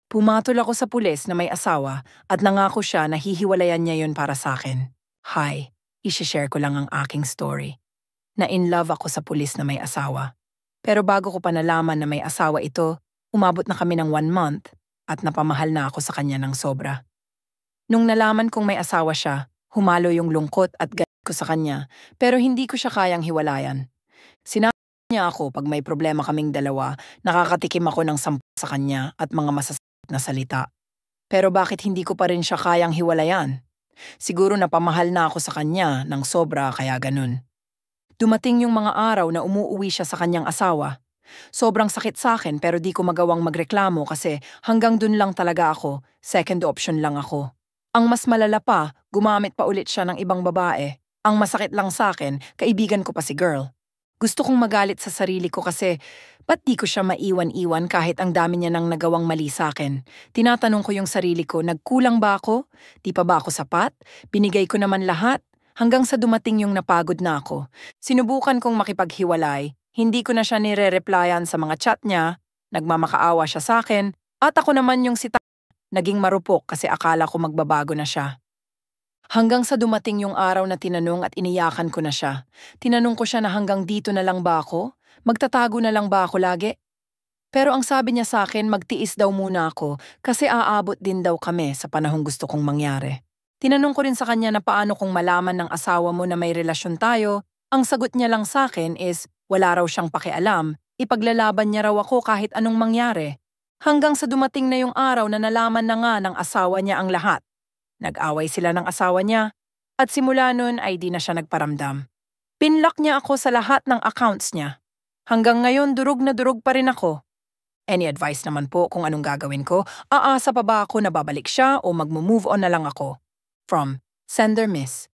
Pumatol ako sa pulis na may asawa at nangako siya na hihiwalayan niya yon para sa akin. Hi, isishare ko lang ang aking story. Na-in love ako sa pulis na may asawa. Pero bago ko pa nalaman na may asawa ito, umabot na kami ng 1 month at napamahal na ako sa kanya ng sobra. Nung nalaman kong may asawa siya, humalo yung lungkot at galit ko sa kanya pero hindi ko siya kayang hiwalayan. Sinabi niya ako pag may problema kaming dalawa, nakakatikim ako ng sampu sa kanya at mga masasakit na salita. Pero bakit hindi ko pa rin siya kayang hiwalayan? Siguro napamahal na ako sa kanya ng sobra kaya ganun. Dumating yung mga araw na umuuwi siya sa kanyang asawa. Sobrang sakit sa akin pero di ko magawang magreklamo kasi hanggang dun lang talaga ako, second option lang ako. Ang mas malala pa, gumamit pa ulit siya ng ibang babae. Ang masakit lang sa akin, kaibigan ko pa si girl. Gusto kong magalit sa sarili ko kasi ba't di ko siya maiwan-iwan kahit ang dami niya nang nagawang mali sa akin? Tinatanong ko yung sarili ko, nagkulang ba ako? Di pa ba ako sapat? Binigay ko naman lahat? Hanggang sa dumating yung napagod na ako. Sinubukan kong makipaghiwalay, hindi ko na siya nire-replyan sa mga chat niya, nagmamakaawa siya sa akin, at ako naman yung naging marupok kasi akala ko magbabago na siya. Hanggang sa dumating yung araw na tinanong at iniyakan ko na siya. Tinanong ko siya na hanggang dito na lang ba ako? Magtatago na lang ba ako lagi? Pero ang sabi niya sa akin, magtiis daw muna ako kasi aabot din daw kami sa panahong gusto kong mangyari. Tinanong ko rin sa kanya na paano kung malaman ng asawa mo na may relasyon tayo. Ang sagot niya lang sa akin is wala raw siyang pakialam, ipaglalaban niya raw ako kahit anong mangyari. Hanggang sa dumating na yung araw na nalaman na nga ng asawa niya ang lahat. Nag-away sila ng asawa niya at simula nun ay di na siya nagparamdam. Pinlock niya ako sa lahat ng accounts niya. Hanggang ngayon durog na durog pa rin ako. Any advice naman po kung anong gagawin ko? Aasa pa ba ako na babalik siya o magmo-move on na lang ako? From Sender Miss.